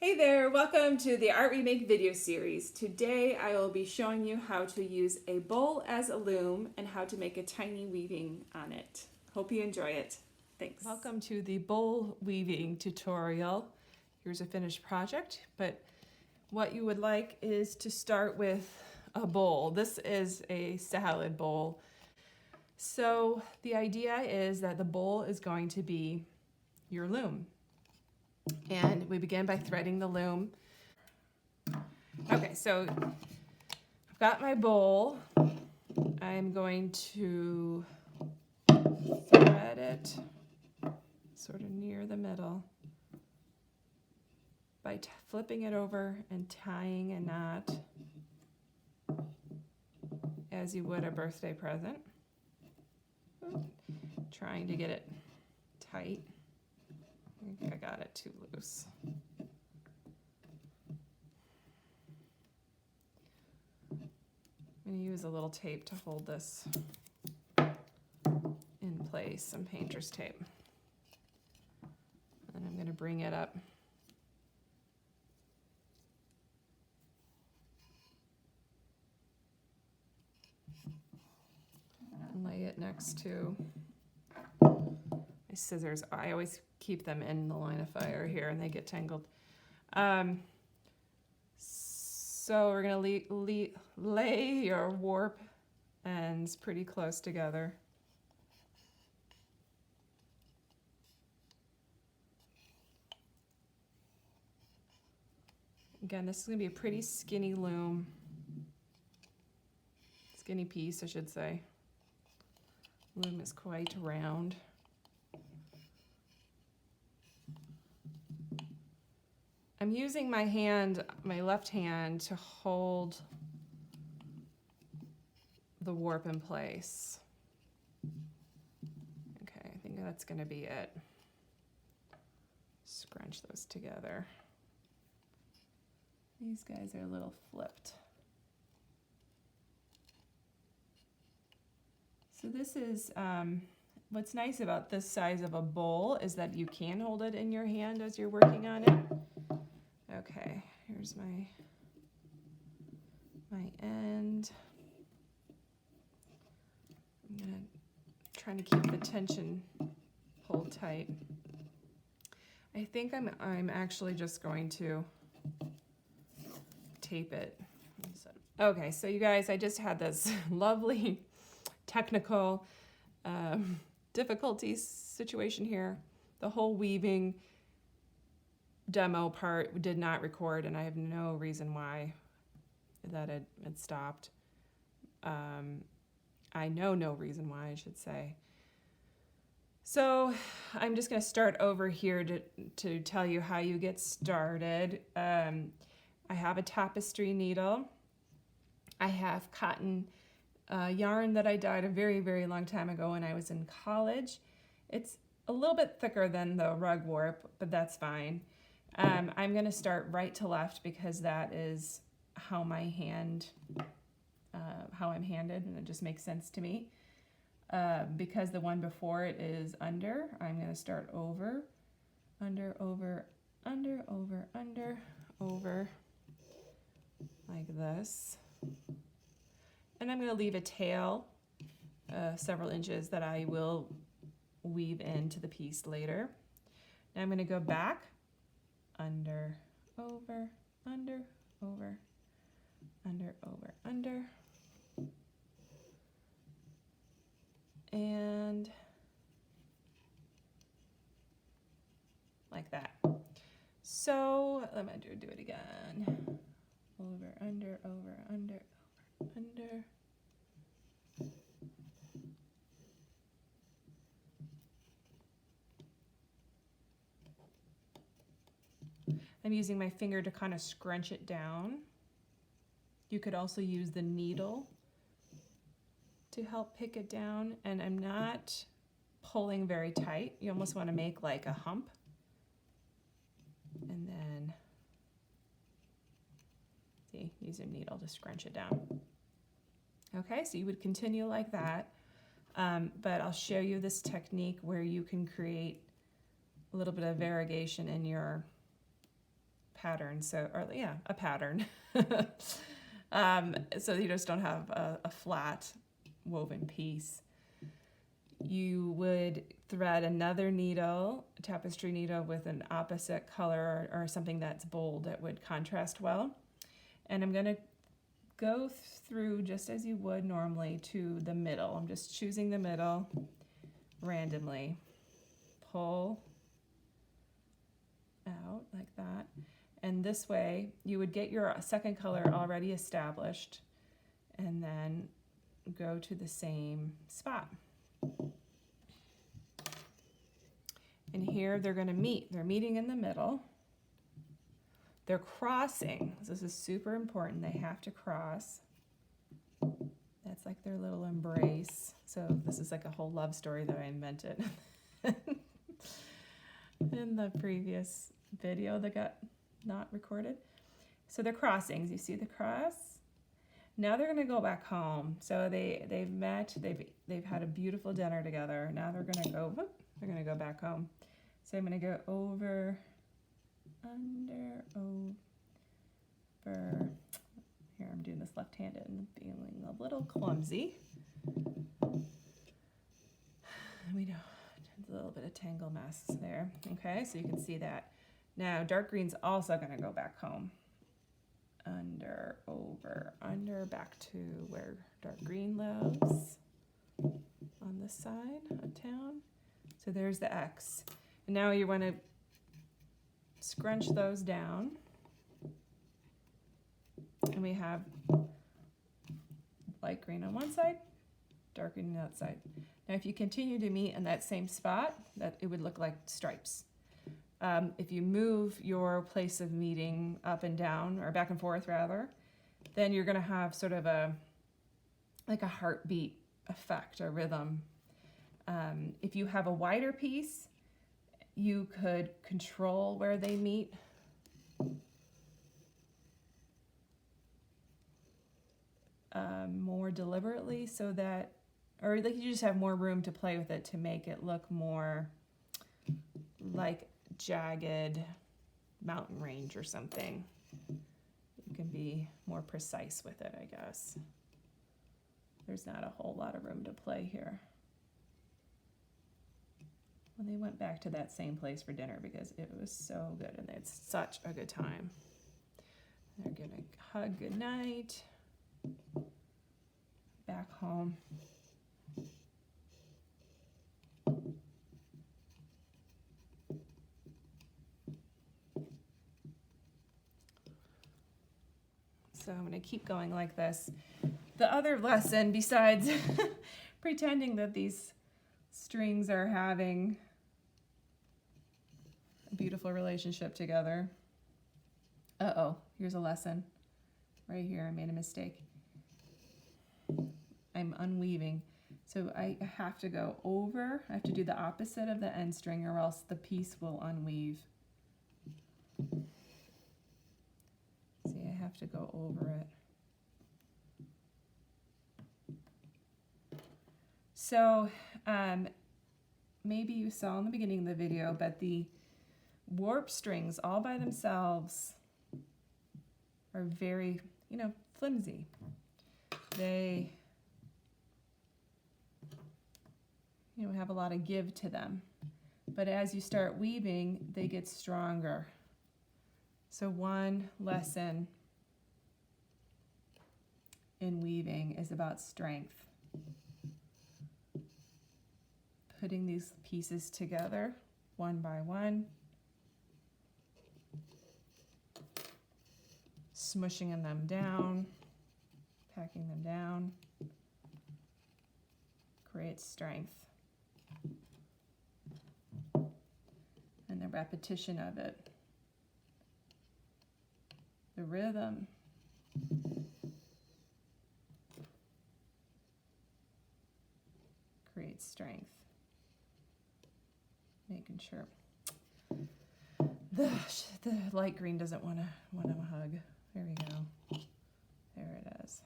Hey there, welcome to the Art We Make video series. Today I will be showing you how to use a bowl as a loom and how to make a tiny weaving on it. Hope you enjoy it. Thanks. Welcome to the bowl weaving tutorial. Here's a finished project, but what you would like is to start with a bowl. This is a salad bowl. So the idea is that the bowl is going to be your loom. And we begin by threading the loom. Okay, so I've got my bowl. I'm going to thread it sort of near the middle by flipping it over and tying a knot as you would a birthday present. Trying to get it tight. I think I got it too loose. I'm going to use a little tape to hold this in place, some painter's tape. And I'm going to bring it up. And lay it next to my scissors. I always keep them in the line of fire here and they get tangled. So we're going to lay your warp ends pretty close together. Again, this is going to be a pretty skinny loom. Skinny piece, I should say. Loom is quite round. I'm using my hand, my left hand, to hold the warp in place. Okay, I think that's going to be it. Scrunch those together. These guys are a little flipped. So this is, what's nice about this size of a bowl is that you can hold it in your hand as you're working on it. Okay, here's my end. I'm trying to keep the tension pulled tight. I think I'm actually just going to tape it. Okay, so you guys, I just had this lovely technical difficulty situation here. The whole weaving demo part did not record, and I have no reason why that it stopped. I know no reason why, I should say. So I'm just going to start over here to tell you how you get started. I have a tapestry needle. I have cotton yarn that I dyed a very, very long time ago when I was in college. It's a little bit thicker than the rug warp, but that's fine. I'm going to start right to left because that is how I'm handed, and it just makes sense to me. Because the one before it is under, I'm going to start over, under, over, under, over, under, over, like this. And I'm going to leave a tail, several inches, that I will weave into the piece later. Now I'm going to go back, under, over, under, over, under, over, under, and like that. So let me do it again. Over, under, over, under, over, under. I'm using my finger to kind of scrunch it down. You could also use the needle to help pick it down, and I'm not pulling very tight. You almost want to make like a hump. And then, see, use a needle to scrunch it down. Okay, so you would continue like that, but I'll show you this technique where you can create a little bit of variegation in your pattern, so, or yeah, a pattern. So you just don't have a flat woven piece. You would thread another needle, a tapestry needle with an opposite color or something that's bold that would contrast well. And I'm going to go through just as you would normally to the middle. I'm just choosing the middle randomly. Pull out like that. And this way you would get your second color already established and then go to the same spot. And here they're going to meet. They're meeting in the middle. They're crossing. This is super important. They have to cross. That's like their little embrace. So this is like a whole love story that I invented in the previous video that got not recorded. So they're crossings. You see the cross? Now they're going to go back home. So they've met. They've had a beautiful dinner together. Now they're going to go. Whoop, they're going to go back home. So I'm going to go over, under, over. Here I'm doing this left-handed and feeling a little clumsy. We know a little bit of tangle mess there. Okay, so you can see that. Now dark green's also going to go back home. Under, over, under, back to where dark green lives on this side of town. So there's the X. And now you want to scrunch those down. And we have light green on one side, dark green on the other side. Now if you continue to meet in that same spot, that it would look like stripes. If you move your place of meeting up and down, or back and forth rather, then you're going to have sort of like a heartbeat effect, a rhythm. If you have a wider piece, you could control where they meet. More deliberately, so that, or like you just have more room to play with it to make it look more like jagged mountain range or something. You can be more precise with it, I guess. There's not a whole lot of room to play here. Well, they went back to that same place for dinner because it was so good and they had such a good time. They're gonna hug goodnight. Back home. So I'm going to keep going like this. The other lesson, besides pretending that these strings are having a beautiful relationship together. Uh-oh, here's a lesson. Right here, I made a mistake. I'm unweaving. So I have to go over. I have to do the opposite of the end string or else the piece will unweave. See, I have to go over it. So maybe you saw in the beginning of the video, but the warp strings all by themselves are very, flimsy. They, have a lot of give to them. But as you start weaving, they get stronger. So one lesson in weaving is about strength. Putting these pieces together one by one, smushing them down, packing them down, creates strength. And the repetition of it, the rhythm, creates strength. Making sure the light green doesn't want a hug. There we go. There it is.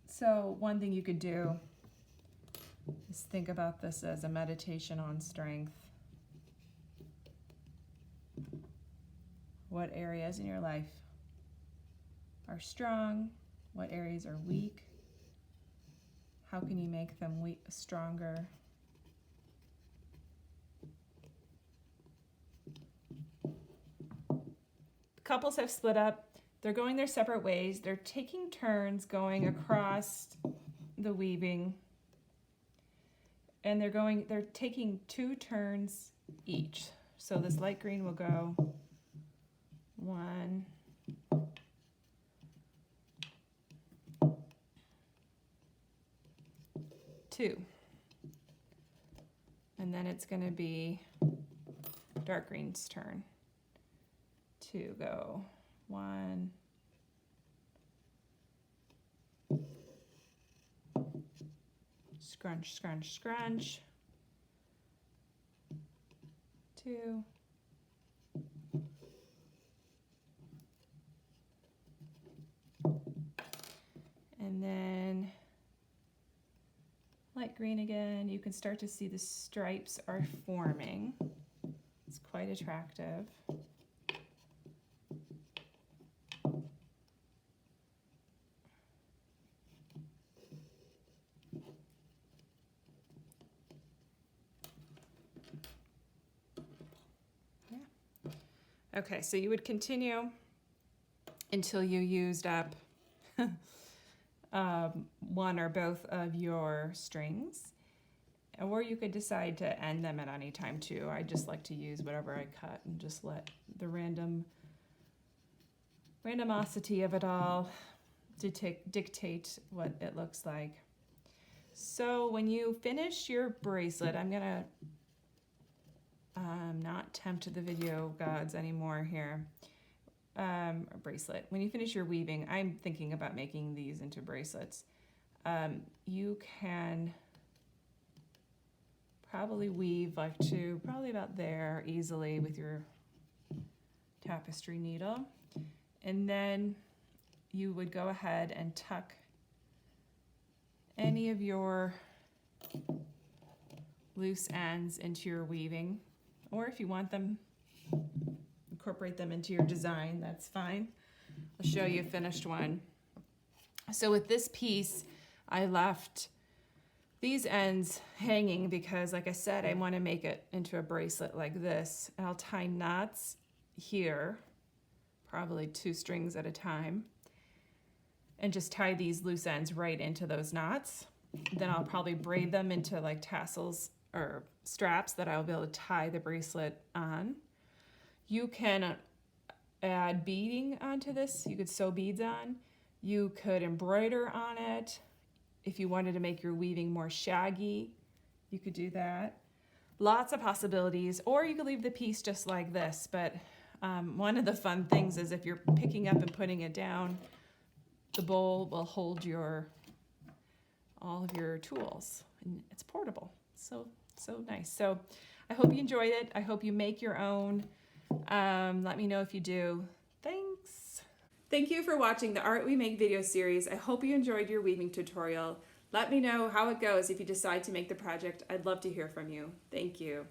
So one thing you could do Just think about this as a meditation on strength. What areas in your life are strong? What areas are weak? How can you make them stronger? Couples have split up. They're going their separate ways. They're taking turns going across the weaving. And they're taking 2 turns each. So this light green will go 1, 2. And then it's going to be dark green's turn to go 1, scrunch, scrunch, scrunch, 2, and then light green again. You can start to see the stripes are forming. It's quite attractive. Okay, so you would continue until you used up 1 or both of your strings, or you could decide to end them at any time too. I just like to use whatever I cut and just let the randomosity of it all dictate what it looks like. So when you finish your bracelet, I'm gonna not tempt the video gods anymore here. Bracelet. When you finish your weaving, I'm thinking about making these into bracelets. You can probably weave like to probably about there easily with your tapestry needle. And then you would go ahead and tuck any of your loose ends into your weaving, or if you want them, incorporate them into your design, that's fine. I'll show you a finished one. So with this piece, I left these ends hanging because, like I said, I want to make it into a bracelet like this. And I'll tie knots here, probably 2 strings at a time, and just tie these loose ends right into those knots. Then I'll probably braid them into like tassels or straps that I'll be able to tie the bracelet on. You can add beading onto this. You could sew beads on. You could embroider on it. If you wanted to make your weaving more shaggy, you could do that. Lots of possibilities, or you could leave the piece just like this. But one of the fun things is if you're picking up and putting it down, the bowl will hold all of your tools, and it's portable. So nice. So I hope you enjoyed it. I hope you make your own. Let me know if you do. Thanks. Thank you for watching the Art We Make video series. I hope you enjoyed your weaving tutorial. Let me know how it goes if you decide to make the project. I'd love to hear from you. Thank you.